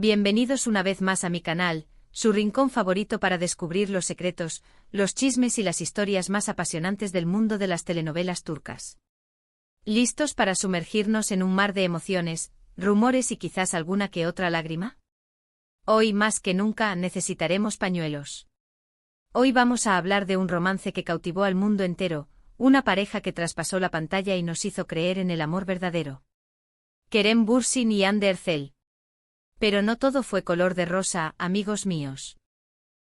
Bienvenidos una vez más a mi canal, su rincón favorito para descubrir los secretos, los chismes y las historias más apasionantes del mundo de las telenovelas turcas. ¿Listos para sumergirnos en un mar de emociones, rumores y quizás alguna que otra lágrima? Hoy más que nunca necesitaremos pañuelos. Hoy vamos a hablar de un romance que cautivó al mundo entero, una pareja que traspasó la pantalla y nos hizo creer en el amor verdadero. Kerem Bürsin y Hande Erçel. Pero no todo fue color de rosa, amigos míos.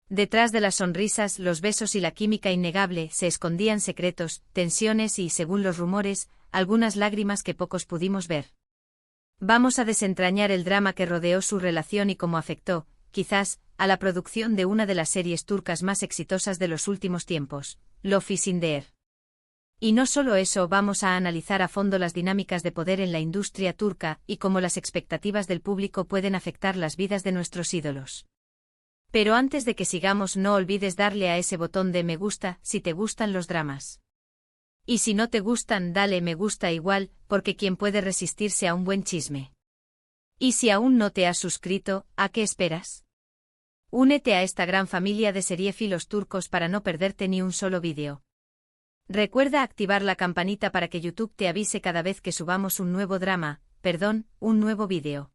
Detrás de las sonrisas, los besos y la química innegable se escondían secretos, tensiones y, según los rumores, algunas lágrimas que pocos pudimos ver. Vamos a desentrañar el drama que rodeó su relación y cómo afectó, quizás, a la producción de una de las series turcas más exitosas de los últimos tiempos, Love is in the Air. Y no solo eso, vamos a analizar a fondo las dinámicas de poder en la industria turca y cómo las expectativas del público pueden afectar las vidas de nuestros ídolos. Pero antes de que sigamos, no olvides darle a ese botón de me gusta si te gustan los dramas. Y si no te gustan, dale me gusta igual, porque ¿quién puede resistirse a un buen chisme? Y si aún no te has suscrito, ¿a qué esperas? Únete a esta gran familia de seriéfilos turcos para no perderte ni un solo vídeo. Recuerda activar la campanita para que YouTube te avise cada vez que subamos un nuevo un nuevo vídeo.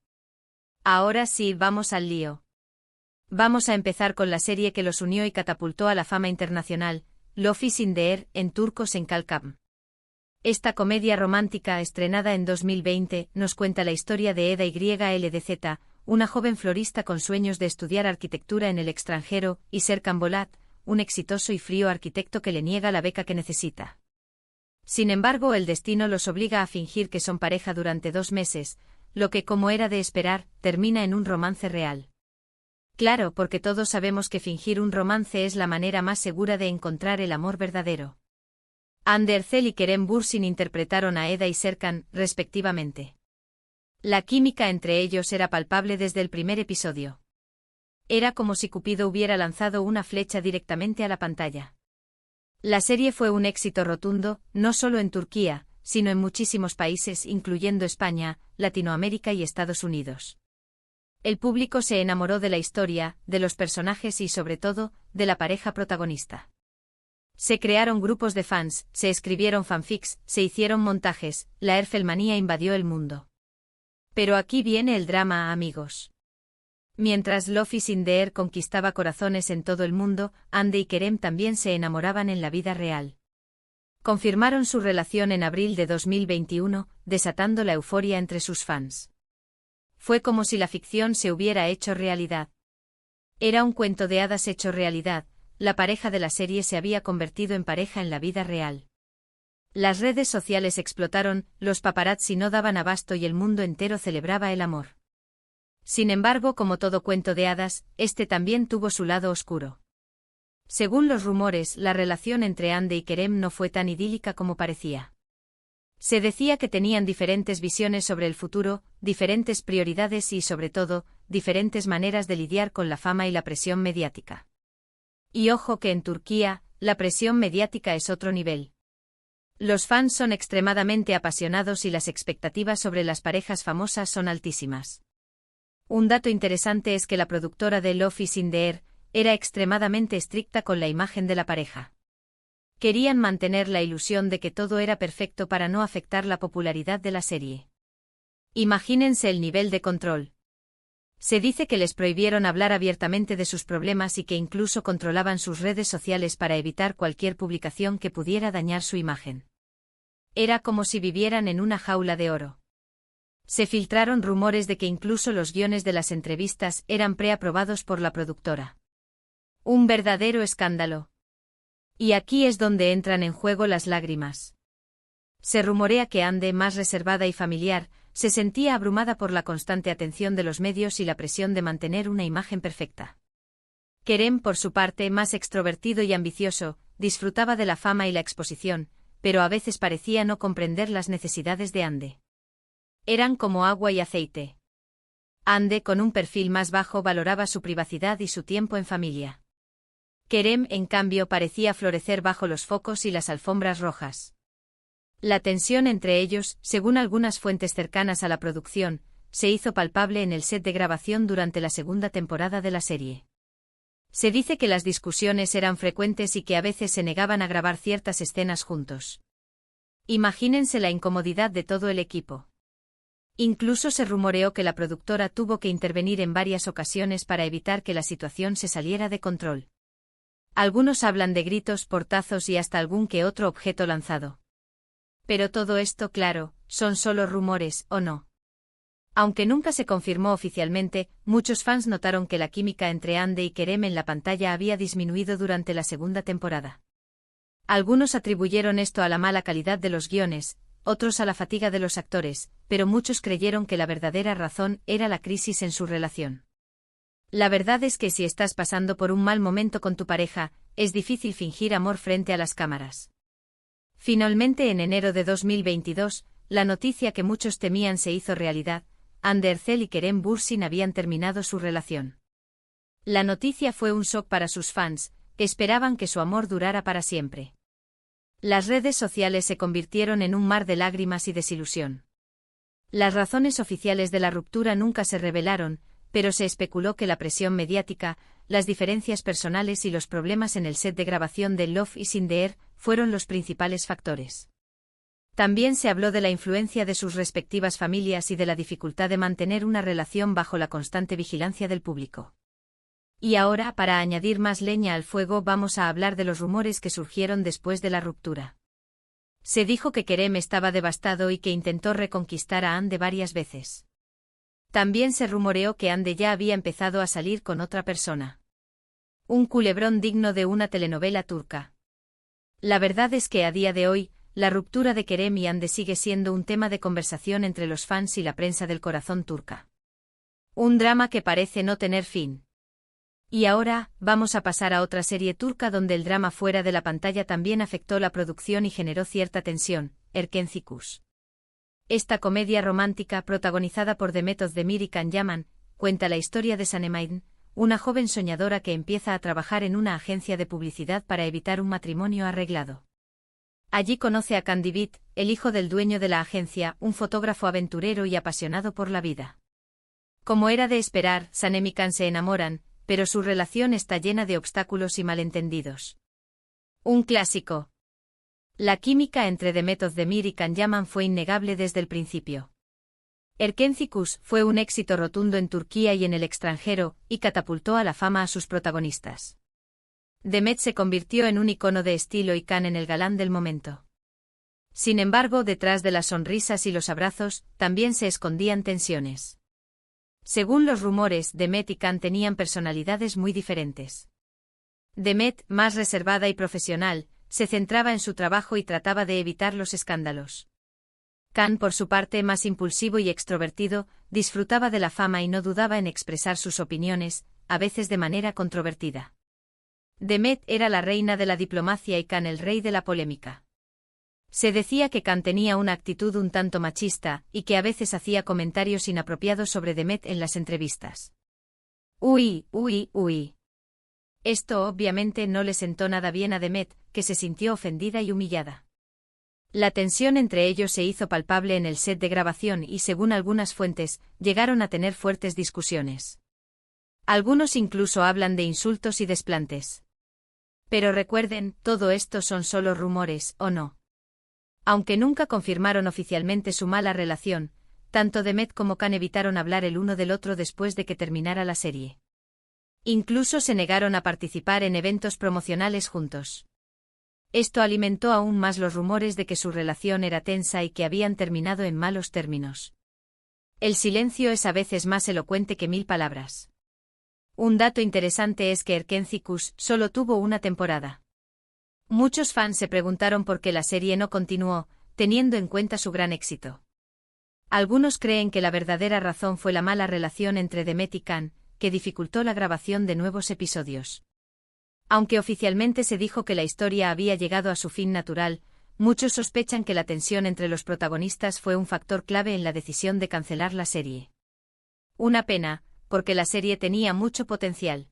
Ahora sí, vamos al lío. Vamos a empezar con la serie que los unió y catapultó a la fama internacional, Love is in the Air, en turco Senkalkam. Esta comedia romántica, estrenada en 2020, nos cuenta la historia de Eda YLDZ, una joven florista con sueños de estudiar arquitectura en el extranjero, y Serkan Bolat, un exitoso y frío arquitecto que le niega la beca que necesita. Sin embargo, el destino los obliga a fingir que son pareja durante 2 meses, lo que, como era de esperar, termina en un romance real. Claro, porque todos sabemos que fingir un romance es la manera más segura de encontrar el amor verdadero. Hande Erçel y Kerem Bürsin interpretaron a Eda y Serkan, respectivamente. La química entre ellos era palpable desde el primer episodio. Era como si Cupido hubiera lanzado una flecha directamente a la pantalla. La serie fue un éxito rotundo, no solo en Turquía, sino en muchísimos países, incluyendo España, Latinoamérica y Estados Unidos. El público se enamoró de la historia, de los personajes y, sobre todo, de la pareja protagonista. Se crearon grupos de fans, se escribieron fanfics, se hicieron montajes, la Erfelmanía invadió el mundo. Pero aquí viene el drama, amigos. Mientras Love is in the Air conquistaba corazones en todo el mundo, Hande y Kerem también se enamoraban en la vida real. Confirmaron su relación en abril de 2021, desatando la euforia entre sus fans. Fue como si la ficción se hubiera hecho realidad. Era un cuento de hadas hecho realidad, la pareja de la serie se había convertido en pareja en la vida real. Las redes sociales explotaron, los paparazzi no daban abasto y el mundo entero celebraba el amor. Sin embargo, como todo cuento de hadas, este también tuvo su lado oscuro. Según los rumores, la relación entre Hande y Kerem no fue tan idílica como parecía. Se decía que tenían diferentes visiones sobre el futuro, diferentes prioridades y, sobre todo, diferentes maneras de lidiar con la fama y la presión mediática. Y ojo que en Turquía, la presión mediática es otro nivel. Los fans son extremadamente apasionados y las expectativas sobre las parejas famosas son altísimas. Un dato interesante es que la productora de Love is in the Air era extremadamente estricta con la imagen de la pareja. Querían mantener la ilusión de que todo era perfecto para no afectar la popularidad de la serie. Imagínense el nivel de control. Se dice que les prohibieron hablar abiertamente de sus problemas y que incluso controlaban sus redes sociales para evitar cualquier publicación que pudiera dañar su imagen. Era como si vivieran en una jaula de oro. Se filtraron rumores de que incluso los guiones de las entrevistas eran preaprobados por la productora. Un verdadero escándalo. Y aquí es donde entran en juego las lágrimas. Se rumorea que Hande, más reservada y familiar, se sentía abrumada por la constante atención de los medios y la presión de mantener una imagen perfecta. Kerem, por su parte, más extrovertido y ambicioso, disfrutaba de la fama y la exposición, pero a veces parecía no comprender las necesidades de Hande. Eran como agua y aceite. Hande, con un perfil más bajo, valoraba su privacidad y su tiempo en familia. Kerem, en cambio, parecía florecer bajo los focos y las alfombras rojas. La tensión entre ellos, según algunas fuentes cercanas a la producción, se hizo palpable en el set de grabación durante la segunda temporada de la serie. Se dice que las discusiones eran frecuentes y que a veces se negaban a grabar ciertas escenas juntos. Imagínense la incomodidad de todo el equipo. Incluso se rumoreó que la productora tuvo que intervenir en varias ocasiones para evitar que la situación se saliera de control. Algunos hablan de gritos, portazos y hasta algún que otro objeto lanzado. Pero todo esto, claro, son solo rumores, ¿o no? Aunque nunca se confirmó oficialmente, muchos fans notaron que la química entre Andy y Kerem en la pantalla había disminuido durante la segunda temporada. Algunos atribuyeron esto a la mala calidad de los guiones, otros a la fatiga de los actores, pero muchos creyeron que la verdadera razón era la crisis en su relación. La verdad es que si estás pasando por un mal momento con tu pareja, es difícil fingir amor frente a las cámaras. Finalmente, en enero de 2022, la noticia que muchos temían se hizo realidad: Andy Ercel y Kerem Bürsin habían terminado su relación. La noticia fue un shock para sus fans, que esperaban que su amor durara para siempre. Las redes sociales se convirtieron en un mar de lágrimas y desilusión. Las razones oficiales de la ruptura nunca se revelaron, pero se especuló que la presión mediática, las diferencias personales y los problemas en el set de grabación de Love is in the Air fueron los principales factores. También se habló de la influencia de sus respectivas familias y de la dificultad de mantener una relación bajo la constante vigilancia del público. Y ahora, para añadir más leña al fuego, vamos a hablar de los rumores que surgieron después de la ruptura. Se dijo que Kerem estaba devastado y que intentó reconquistar a Andy varias veces. También se rumoreó que Andy ya había empezado a salir con otra persona. Un culebrón digno de una telenovela turca. La verdad es que a día de hoy, la ruptura de Kerem y Andy sigue siendo un tema de conversación entre los fans y la prensa del corazón turca. Un drama que parece no tener fin. Y ahora, vamos a pasar a otra serie turca donde el drama fuera de la pantalla también afectó la producción y generó cierta tensión: Erkenci Kuş. Esta comedia romántica, protagonizada por Demet Özdemir y Can Yaman, cuenta la historia de Sanem, una joven soñadora que empieza a trabajar en una agencia de publicidad para evitar un matrimonio arreglado. Allí conoce a Can Divit, el hijo del dueño de la agencia, un fotógrafo aventurero y apasionado por la vida. Como era de esperar, Sanem y Can se enamoran, pero su relación está llena de obstáculos y malentendidos. Un clásico. La química entre Demet Özdemir y Can Yaman fue innegable desde el principio. Erkenci Kuş fue un éxito rotundo en Turquía y en el extranjero, y catapultó a la fama a sus protagonistas. Demet se convirtió en un icono de estilo y Can en el galán del momento. Sin embargo, detrás de las sonrisas y los abrazos, también se escondían tensiones. Según los rumores, Demet y Can tenían personalidades muy diferentes. Demet, más reservada y profesional, se centraba en su trabajo y trataba de evitar los escándalos. Can, por su parte, más impulsivo y extrovertido, disfrutaba de la fama y no dudaba en expresar sus opiniones, a veces de manera controvertida. Demet era la reina de la diplomacia y Can el rey de la polémica. Se decía que Can tenía una actitud un tanto machista, y que a veces hacía comentarios inapropiados sobre Demet en las entrevistas. Uy. Esto obviamente no le sentó nada bien a Demet, que se sintió ofendida y humillada. La tensión entre ellos se hizo palpable en el set de grabación y, según algunas fuentes, llegaron a tener fuertes discusiones. Algunos incluso hablan de insultos y desplantes. Pero recuerden, todo esto son solo rumores, ¿o no? Aunque nunca confirmaron oficialmente su mala relación, tanto Demet como Can evitaron hablar el uno del otro después de que terminara la serie. Incluso se negaron a participar en eventos promocionales juntos. Esto alimentó aún más los rumores de que su relación era tensa y que habían terminado en malos términos. El silencio es a veces más elocuente que 1000 palabras. Un dato interesante es que Erkenci Kuş solo tuvo una temporada. Muchos fans se preguntaron por qué la serie no continuó, teniendo en cuenta su gran éxito. Algunos creen que la verdadera razón fue la mala relación entre Demet y Can, que dificultó la grabación de nuevos episodios. Aunque oficialmente se dijo que la historia había llegado a su fin natural, muchos sospechan que la tensión entre los protagonistas fue un factor clave en la decisión de cancelar la serie. Una pena, porque la serie tenía mucho potencial.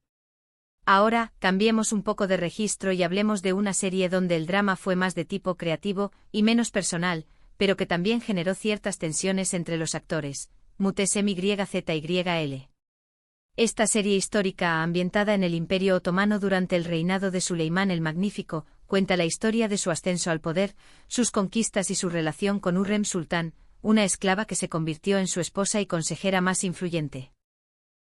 Ahora, cambiemos un poco de registro y hablemos de una serie donde el drama fue más de tipo creativo y menos personal, pero que también generó ciertas tensiones entre los actores: MuteSemYZYL. Esta serie histórica, ambientada en el Imperio Otomano durante el reinado de Suleimán el Magnífico, cuenta la historia de su ascenso al poder, sus conquistas y su relación con Hürrem Sultán, una esclava que se convirtió en su esposa y consejera más influyente.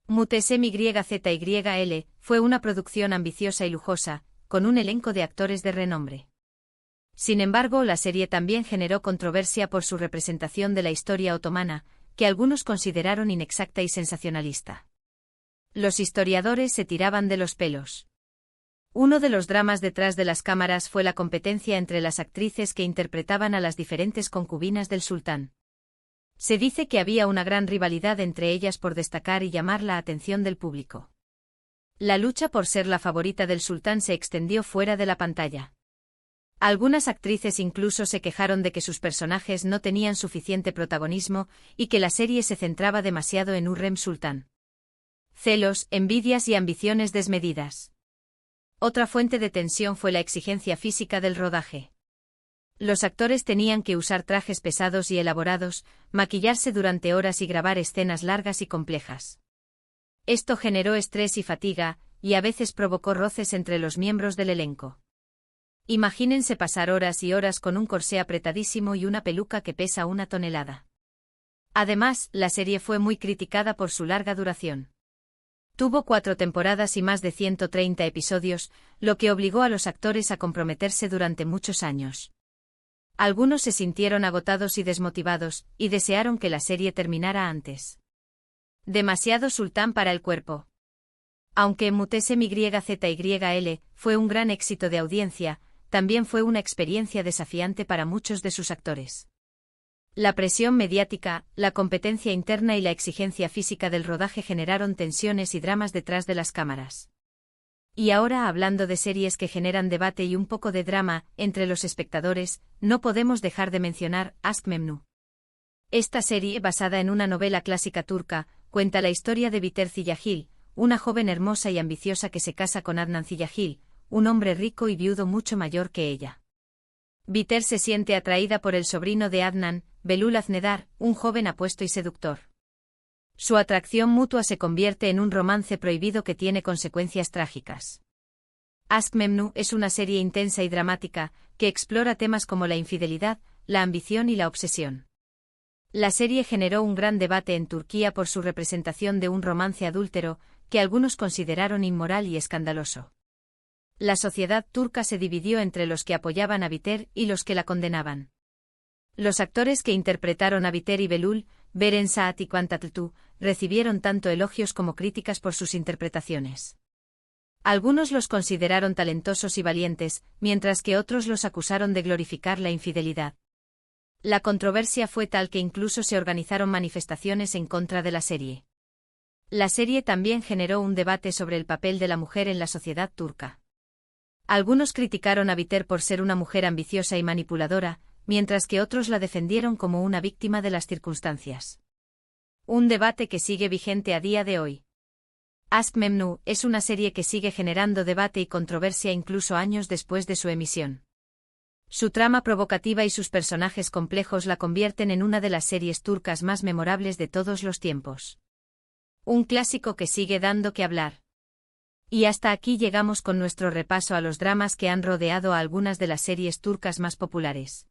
MuteSemYZYL fue una producción ambiciosa y lujosa, con un elenco de actores de renombre. Sin embargo, la serie también generó controversia por su representación de la historia otomana, que algunos consideraron inexacta y sensacionalista. Los historiadores se tiraban de los pelos. Uno de los dramas detrás de las cámaras fue la competencia entre las actrices que interpretaban a las diferentes concubinas del sultán. Se dice que había una gran rivalidad entre ellas por destacar y llamar la atención del público. La lucha por ser la favorita del sultán se extendió fuera de la pantalla. Algunas actrices incluso se quejaron de que sus personajes no tenían suficiente protagonismo y que la serie se centraba demasiado en Hürrem Sultán. Celos, envidias y ambiciones desmedidas. Otra fuente de tensión fue la exigencia física del rodaje. Los actores tenían que usar trajes pesados y elaborados, maquillarse durante horas y grabar escenas largas y complejas. Esto generó estrés y fatiga, y a veces provocó roces entre los miembros del elenco. Imagínense pasar horas y horas con un corsé apretadísimo y una peluca que pesa 1 tonelada. Además, la serie fue muy criticada por su larga duración. Tuvo 4 temporadas y más de 130 episodios, lo que obligó a los actores a comprometerse durante muchos años. Algunos se sintieron agotados y desmotivados, y desearon que la serie terminara antes. Demasiado sultán para el cuerpo. Aunque MuteSemYZYL fue un gran éxito de audiencia, también fue una experiencia desafiante para muchos de sus actores. La presión mediática, la competencia interna y la exigencia física del rodaje generaron tensiones y dramas detrás de las cámaras. Y ahora, hablando de series que generan debate y un poco de drama entre los espectadores, no podemos dejar de mencionar Aşk Memnu. Esta serie, basada en una novela clásica turca, cuenta la historia de Biter Ziyagil, una joven hermosa y ambiciosa que se casa con Adnan Ziyagil, un hombre rico y viudo mucho mayor que ella. Biter se siente atraída por el sobrino de Adnan, Belul Aznedar, un joven apuesto y seductor. Su atracción mutua se convierte en un romance prohibido que tiene consecuencias trágicas. Aşk Memnu es una serie intensa y dramática, que explora temas como la infidelidad, la ambición y la obsesión. La serie generó un gran debate en Turquía por su representación de un romance adúltero, que algunos consideraron inmoral y escandaloso. La sociedad turca se dividió entre los que apoyaban a Biter y los que la condenaban. Los actores que interpretaron a Biter y Belul, Beren Saat y Kıvanç Tatlıtuğ, recibieron tanto elogios como críticas por sus interpretaciones. Algunos los consideraron talentosos y valientes, mientras que otros los acusaron de glorificar la infidelidad. La controversia fue tal que incluso se organizaron manifestaciones en contra de la serie. La serie también generó un debate sobre el papel de la mujer en la sociedad turca. Algunos criticaron a Biter por ser una mujer ambiciosa y manipuladora, mientras que otros la defendieron como una víctima de las circunstancias. Un debate que sigue vigente a día de hoy. Aşk Memnu es una serie que sigue generando debate y controversia incluso años después de su emisión. Su trama provocativa y sus personajes complejos la convierten en una de las series turcas más memorables de todos los tiempos. Un clásico que sigue dando que hablar. Y hasta aquí llegamos con nuestro repaso a los dramas que han rodeado a algunas de las series turcas más populares.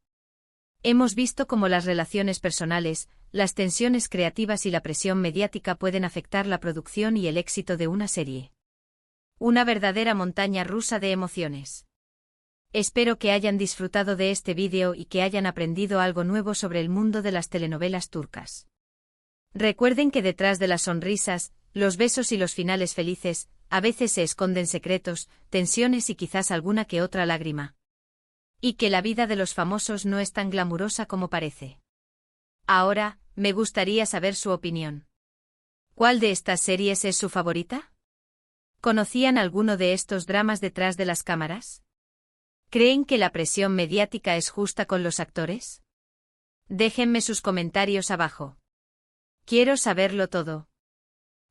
Hemos visto cómo las relaciones personales, las tensiones creativas y la presión mediática pueden afectar la producción y el éxito de una serie. Una verdadera montaña rusa de emociones. Espero que hayan disfrutado de este vídeo y que hayan aprendido algo nuevo sobre el mundo de las telenovelas turcas. Recuerden que detrás de las sonrisas, los besos y los finales felices, a veces se esconden secretos, tensiones y quizás alguna que otra lágrima. Y que la vida de los famosos no es tan glamurosa como parece. Ahora, me gustaría saber su opinión. ¿Cuál de estas series es su favorita? ¿Conocían alguno de estos dramas detrás de las cámaras? ¿Creen que la presión mediática es justa con los actores? Déjenme sus comentarios abajo. Quiero saberlo todo.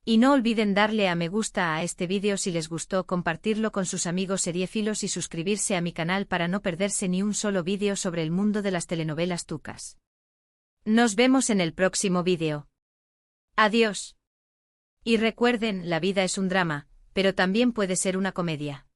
Y no olviden darle a me gusta a este vídeo si les gustó, compartirlo con sus amigos seriéfilos y suscribirse a mi canal para no perderse ni un solo vídeo sobre el mundo de las telenovelas turcas. Nos vemos en el próximo vídeo. Adiós. Y recuerden, la vida es un drama, pero también puede ser una comedia.